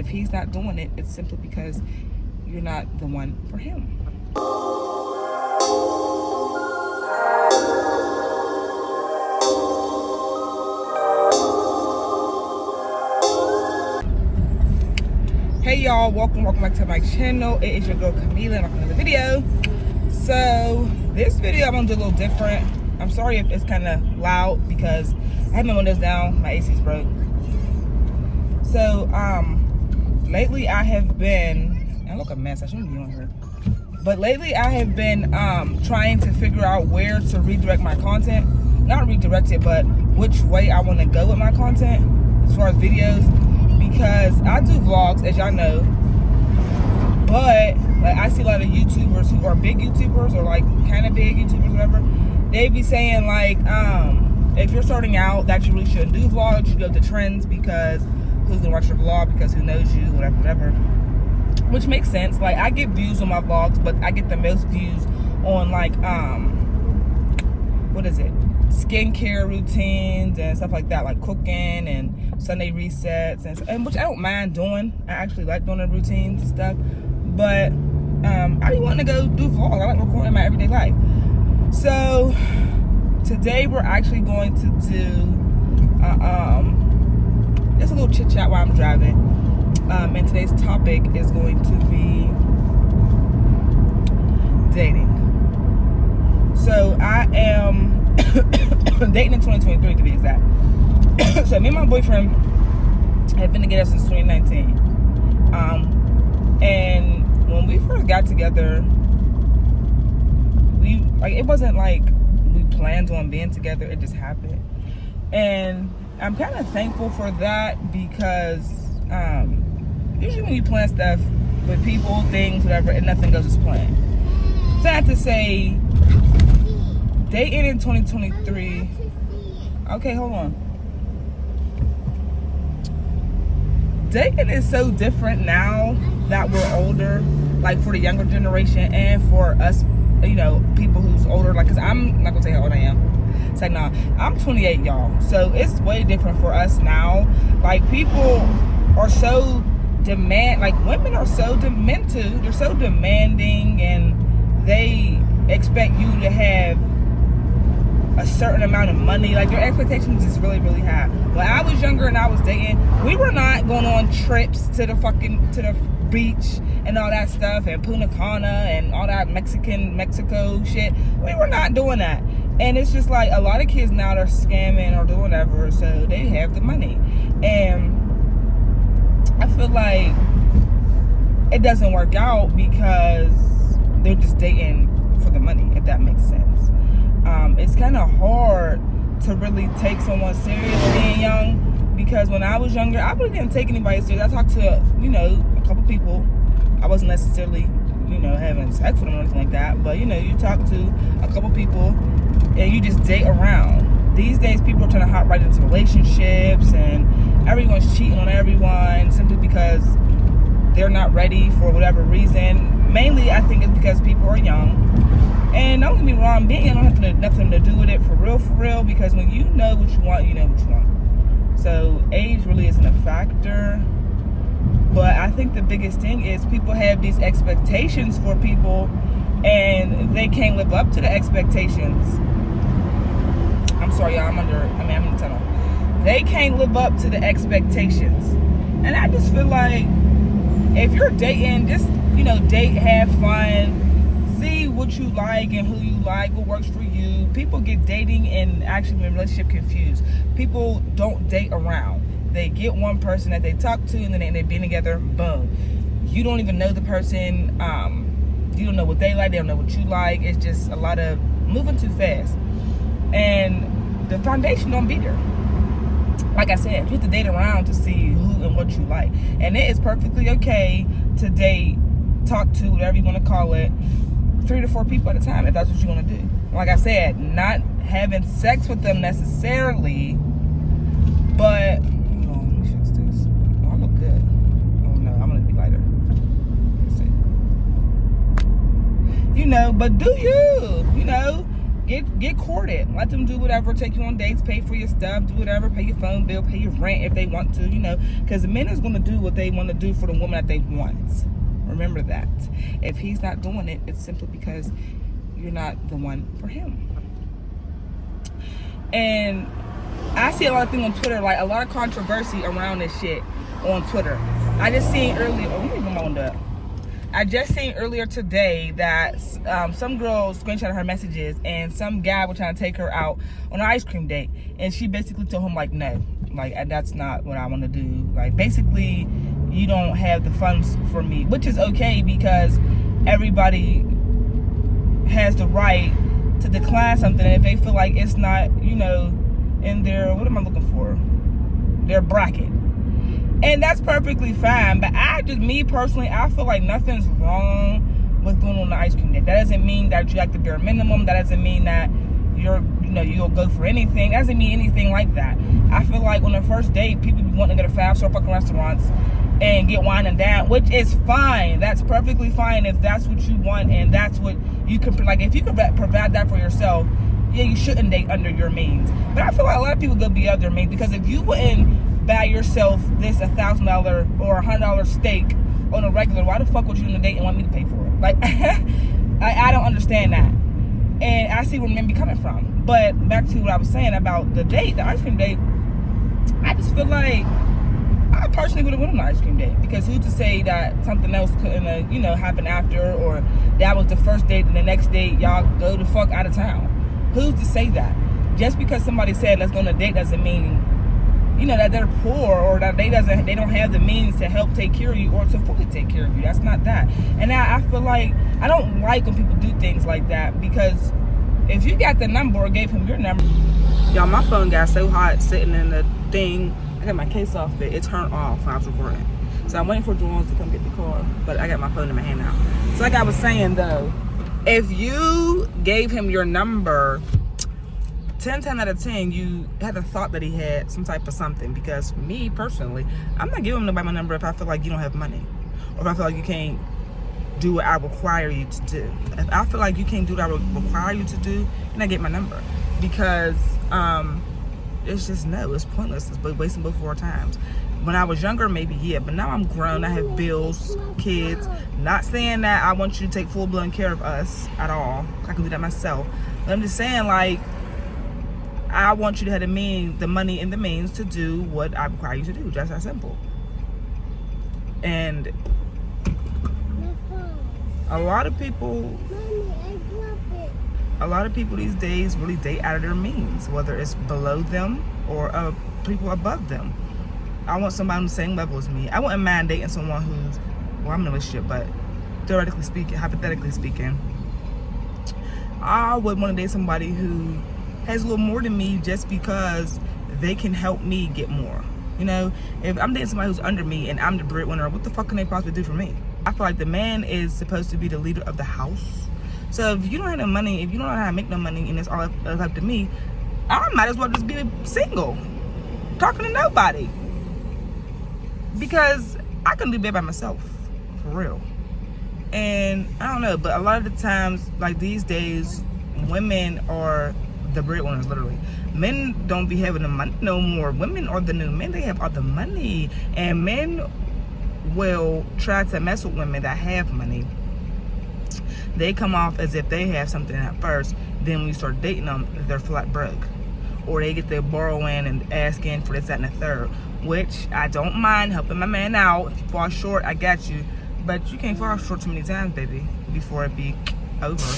If he's not doing it, it's simply because you're not the one for him. Hey y'all, welcome back to my channel. It is your girl Kamila and I'm another video. So this video I'm gonna do a little different. I'm sorry if it's kind of loud because I have my windows down, my AC's broke. So lately I have been, I look a mess, I shouldn't be on here. But lately I have been trying to figure out where to redirect my content. Not redirect it, but which way I want to go with my content as far as videos. Because I do vlogs, as y'all know, but like I see a lot of YouTubers who are big YouTubers or like kind of big YouTubers, whatever. They be saying like, if you're starting out, that you really shouldn't do vlogs. You go to trends because who's gonna watch your vlog? Because who knows you, whatever. Which makes sense. Like I get views on my vlogs, but I get the most views on like what is it? Skincare routines and stuff like that, like cooking and Sunday resets and which I don't mind doing. I actually like doing the routines and stuff, but I be wanting to go do vlogs. I like recording my everyday life. So today we're actually going to do just a little chit chat while I'm driving, and today's topic is going to be dating. So I am dating in 2023 to be exact. So me and my boyfriend have been together since 2019. And when we first got together, it wasn't like we planned on being together, it just happened. And I'm kind of thankful for that because usually when you plan stuff with people, things, whatever, and nothing goes as planned. So I have to say, dating in 2023. Okay, hold on. Dating is so different now that we're older, like for the younger generation and for us, you know, people who's older. Like, cause I'm not gonna say how old I am. It's like, nah, I'm 28, y'all. So it's way different for us now. Like people are so like women are so demented. They're so demanding and they expect you to have a certain amount of money. Like their expectations is really, really high. When I was younger and I was dating, we were not going on trips to the beach and all that stuff and Punta Cana and all that Mexico shit. We were not doing that. And it's just like a lot of kids now are scamming or doing whatever, so they have the money. And I feel like it doesn't work out because they're just dating for the money, if that makes sense. It's kind of hard to really take someone serious being young, because when I was younger, I really didn't take anybody serious. I talked to, you know, a couple people. I wasn't necessarily, you know, having sex with them or anything like that, but you know, you talk to a couple people and you just date around. These days, people are trying to hop right into relationships and everyone's cheating on everyone simply because they're not ready for whatever reason. Mainly, I think it's because people are young. And don't get me wrong, being young don't have nothing to do with it for real, because when you know what you want, you know what you want. So age really isn't a factor. But I think the biggest thing is people have these expectations for people and they can't live up to the expectations. I'm sorry, y'all, I'm in the tunnel. They can't live up to the expectations. And I just feel like if you're dating, just, you know, date, have fun, see what you like and who you like, what works for you. People get dating and actually in relationship confused. People don't date around. They get one person that they talk to and then they've been together, boom. You don't even know the person. You don't know what they like, they don't know what you like. It's just a lot of moving too fast. And the foundation don't be there. Like I said, you have to date around to see who and what you like. And it is perfectly okay to date, talk to, whatever you want to call it, 3 to 4 people at a time if that's what you want to do. Like I said, not having sex with them necessarily, but hold on, let me fix this. Oh, I look good. Oh no, I'm gonna be lighter. Let's see. You know, but do you know, get courted. Let them do whatever, take you on dates, pay for your stuff, do whatever, pay your phone bill, pay your rent if they want to, because the men is going to do what they want to do for the woman that they want. Remember that. If he's not doing it, it's simply because you're not the one for him. And I see a lot of things on Twitter, like a lot of controversy around this shit on Twitter. I just seen earlier, I just seen earlier today that some girl screenshotted her messages and some guy was trying to take her out on an ice cream date. And she basically told him, like, no, like, that's not what I want to do. Like, basically, you don't have the funds for me, which is okay because everybody has the right to decline something if they feel like it's not, in their, what am I looking for? Their bracket. And that's perfectly fine. But me personally, I feel like nothing's wrong with going on the ice cream date. That doesn't mean that you like the bare minimum. That doesn't mean that you'll go for anything. That doesn't mean anything like that. I feel like on the first date, people be wanting to go to 5-star fucking restaurants and get wine and dine, which is fine. That's perfectly fine if that's what you want and that's what you can, like, if you can provide that for yourself, yeah, you shouldn't date under your means. But I feel like a lot of people go beyond their means, because if you wouldn't buy yourself this $1,000 or $100 steak on a regular, why the fuck would you on a date and want me to pay for it? Like, I don't understand that. And I see where men be coming from. But back to what I was saying about the date, the ice cream date, I just feel like I personally would have went on an ice cream date, because who's to say that something else couldn't, happen after, or that was the first date and the next date y'all go the fuck out of town. Who's to say that? Just because somebody said let's go on a date doesn't mean, that they're poor or that they don't have the means to help take care of you or to fully take care of you. That's not that. And I feel like I don't like when people do things like that, because if you got the number or gave him your number, y'all, my phone got so hot sitting in the thing. I got my case off it. It turned off when I was recording. So I'm waiting for Jones to come get the car, but I got my phone in my hand now. So like I was saying though, if you gave him your number, 10 out of 10, you had the thought that he had some type of something. Because for me personally, I'm not giving nobody my number if I feel like you don't have money, or if I feel like you can't do what I require you to do. If I feel like you can't do what I require you to do, then I get my number. Because it's just, no, it's pointless. It's wasting both of our times. When I was younger, maybe, yeah, but now I'm grown. I have bills, kids. Not saying that I want you to take full-blown care of us at all. I can do that myself. But I'm just saying, like, I want you to have the money and the means to do what I require you to do. Just that simple. And a lot of people these days really date out of their means, whether it's below them or people above them. I want somebody on the same level as me. I wouldn't mind dating someone who's, well, I'm in a relationship, but hypothetically speaking, I would want to date somebody who has a little more than me, just because they can help me get more. If I'm dating somebody who's under me and I'm the breadwinner, what the fuck can they possibly do for me? I feel like the man is supposed to be the leader of the house. So if you don't have no money, if you don't know how to make no money, and it's all up to me, I might as well just be single, talking to nobody. Because I can do better by myself, for real. And I don't know, but a lot of the times, like these days, women are the breadwinners, literally. Men don't be having the money no more. Women are the new men. They have all the money. And men will try to mess with women that have money. They come off as if they have something at first. Then when you start dating them, they're flat broke. Or they get their borrowing and asking for this, that, and the third. Which I don't mind helping my man out. If you fall short, I got you. But you can't fall short too many times, baby, before it be over.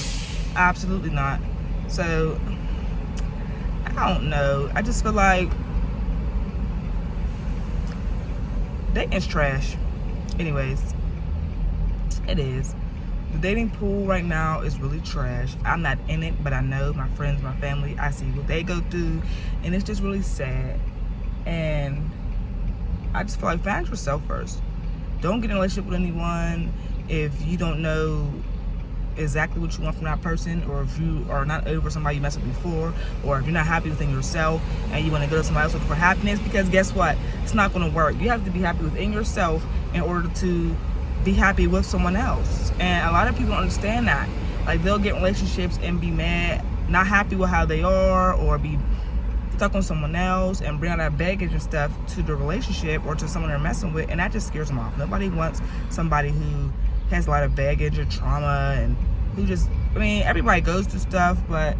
Absolutely not. So I don't know. I just feel like dating's trash. Anyways, it is. The dating pool right now is really trash. I'm not in it, but I know my friends, my family, I see what they go through, and it's just really sad. And I just feel like find yourself first. Don't get in a relationship with anyone if you don't know exactly what you want from that person, or if you are not over somebody you messed with before, or if you're not happy within yourself and you want to go to somebody else looking for happiness. Because guess what? It's not going to work. You have to be happy within yourself in order to be happy with someone else. And a lot of people don't understand that. Like, they'll get in relationships and be mad not happy with how they are, or be stuck on someone else and bring out that baggage and stuff to the relationship or to someone they're messing with, and that just scares them off. Nobody wants somebody who has a lot of baggage or trauma, and who just, I mean, everybody goes through stuff, but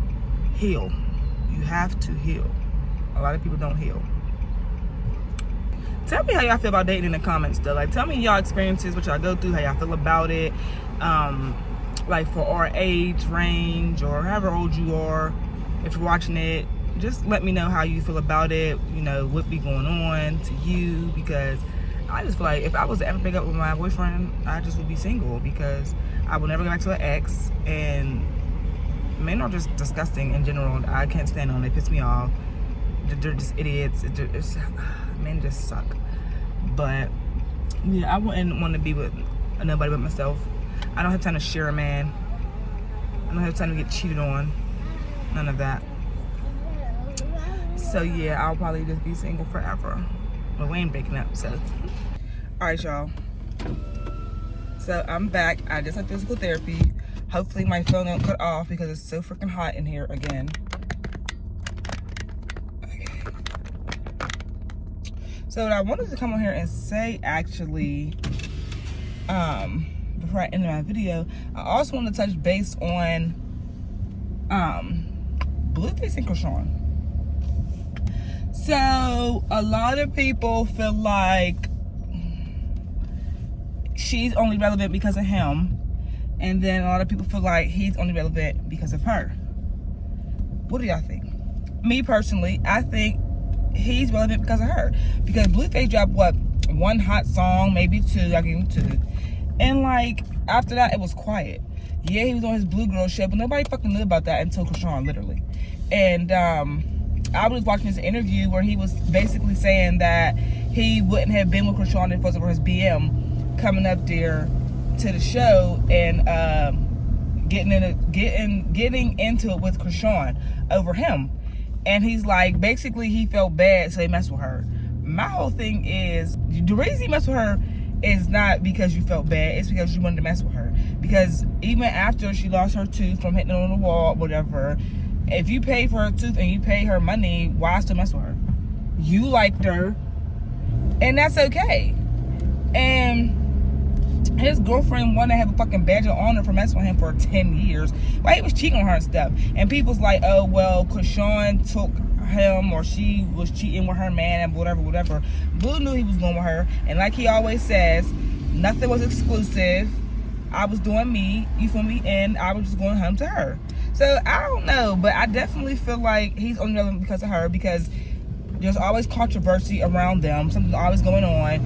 heal. You have to heal. A lot of people don't heal. Tell me how y'all feel about dating in the comments though. Like, tell me y'all experiences, what y'all go through, how y'all feel about it. Like, for our age range or however old you are, if you're watching it, just let me know how you feel about it. You know, what be going on to you, because I just feel like if I was to ever pick up with my boyfriend, I just would be single, because I would never go back to an ex, and men are just disgusting in general. I can't stand them. They piss me off. They're just idiots. Men just suck. But yeah, I wouldn't want to be with nobody but myself. I don't have time to share a man. I don't have time to get cheated on. None of that. So yeah, I'll probably just be single forever. But we ain't breaking up, so. Alright, y'all. So I'm back. I just had physical therapy. Hopefully my phone don't cut off because it's so freaking hot in here again. Okay. So what I wanted to come on here and say, actually, before I end my video, I also want to touch base on Blueface and Chrisean. So a lot of people feel like she's only relevant because of him, and then a lot of people feel like he's only relevant because of her. What do y'all think? Me personally, I think he's relevant because of her, because Blueface dropped what, one hot song, maybe two, I give him two, and like after that it was quiet. Yeah, he was on his Blue Girl shit, but nobody fucking knew about that until Chrisean, literally. And I was watching this interview where he was basically saying that he wouldn't have been with Chrisean if it wasn't for his BM coming up there to the show and getting into it with Chrisean over him. And he's like, basically he felt bad, so he messed with her. My whole thing is, the reason he messed with her is not because you felt bad, it's because you wanted to mess with her. Because even after she lost her tooth from hitting it on the wall, whatever, if you pay for her tooth and you pay her money, why still mess with her? You liked her, and that's okay. And his girlfriend wanted to have a fucking badge of honor for messing with him for 10 years. Like, he was cheating on her and stuff. And people's like, oh, well, Chrisean took him, or she was cheating with her man, and whatever. Blue knew he was going with her. And like he always says, nothing was exclusive. I was doing me, you feel me? And I was just going home to her. So, I don't know, but I definitely feel like he's only relevant because of her, because there's always controversy around them. Something's always going on.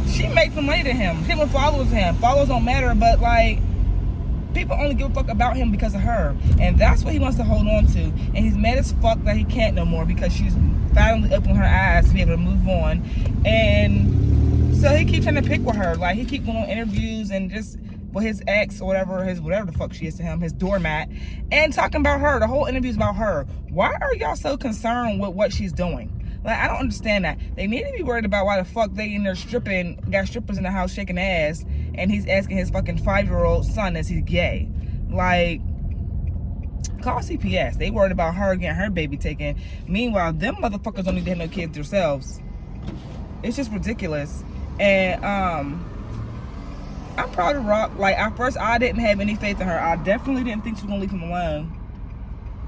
She makes some money to him. People follows him. Followers don't matter, but like, people only give a fuck about him because of her. And that's what he wants to hold on to. And he's mad as fuck that he can't no more, because she's finally opened her eyes to be able to move on. And so he keeps trying to pick with her. Like, he keeps going on interviews and just with his ex or whatever the fuck she is to him, his doormat, and talking about her. The whole interview is about her. Why are y'all so concerned with what she's doing? Like, I don't understand that. They need to be worried about why the fuck they in there stripping, got strippers in the house shaking ass, and he's asking his fucking 5-year-old son is he gay. Like, call CPS. They worried about her getting her baby taken. Meanwhile, them motherfuckers don't need to have no kids themselves. It's just ridiculous. And I'm proud of Rock. Like, at first I didn't have any faith in her. I definitely didn't think she was gonna leave him alone.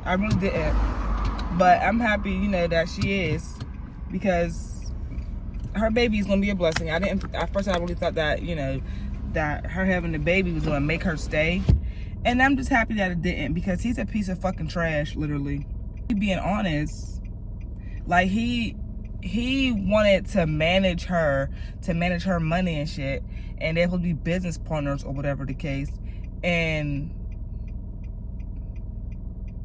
I really didn't. But I'm happy, you know, that she is, because her baby is gonna be a blessing. At first I really thought that, you know, that her having the baby was gonna make her stay. And I'm just happy that it didn't, because he's a piece of fucking trash, literally. Being honest, like, he wanted to manage her money and shit, and they would be business partners or whatever the case. And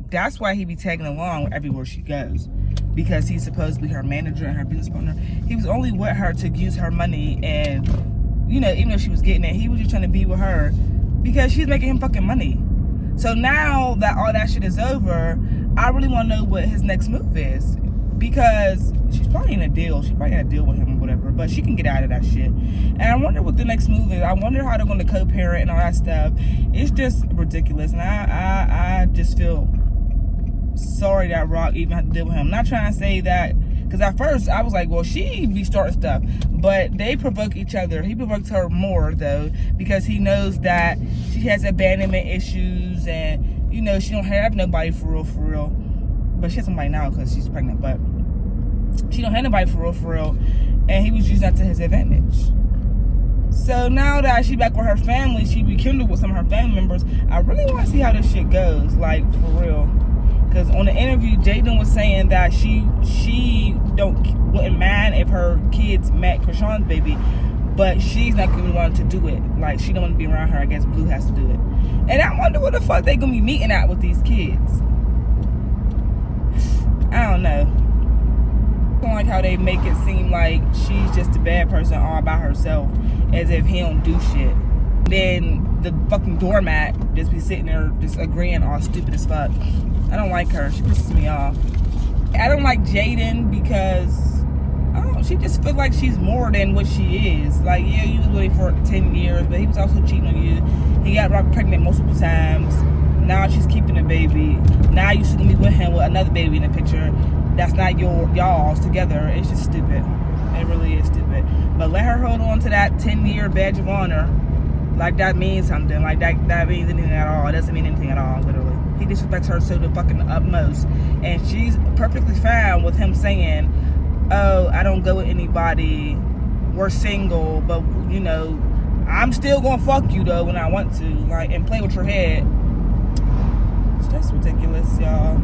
that's why he be tagging along everywhere she goes, because he's supposed to be her manager and her business partner. He was only with her to use her money, and, you know, even though she was getting it, he was just trying to be with her because she's making him fucking money. So now that all that shit is over, I really want to know what his next move is, because she's probably in a deal. She probably had a deal with him or whatever. But she can get out of that shit. And I wonder what the next move is. I wonder how they're going to co-parent and all that stuff. It's just ridiculous. And I just feel sorry that Rock even had to deal with him. I'm not trying to say that, because at first I was like, well, she be starting stuff, but they provoke each other. He provokes her more though, because he knows that she has abandonment issues, and you know, she don't have nobody for real. But she has somebody now because she's pregnant, but she don't have nobody for real, and he was using that to his advantage. So now that she back with her family, she rekindled with some of her family members. I really want to see how this shit goes, like for real. Because on the interview, Jaden was saying that she wouldn't mind if her kids met Chrisean's baby, but she's not going to want to do it. Like, she don't want to be around her. I guess Blue has to do it. And I wonder what the fuck they going to be meeting at with these kids. I don't know. I don't like how they make it seem like she's just a bad person all by herself, as if he don't do shit. Then the fucking doormat just be sitting there just agreeing all stupid as fuck. I don't like her. She pisses me off. I don't like Jaden because she just feels like she's more than what she is. Like, yeah, you was waiting for 10 years, but he was also cheating on you. He got Rock pregnant multiple times. Now she's keeping a baby. Now you shouldn't be with him with another baby in the picture. That's not y'all's together. It's just stupid. It really is stupid. But let her hold on to that 10-year badge of honor. Like that means something. Like that means anything at all. It doesn't mean anything at all, literally. He disrespects her to the fucking utmost. And she's perfectly fine with him saying, oh, I don't go with anybody. We're single, but you know, I'm still gonna fuck you though when I want to. Like, and play with your head. It's just ridiculous, y'all.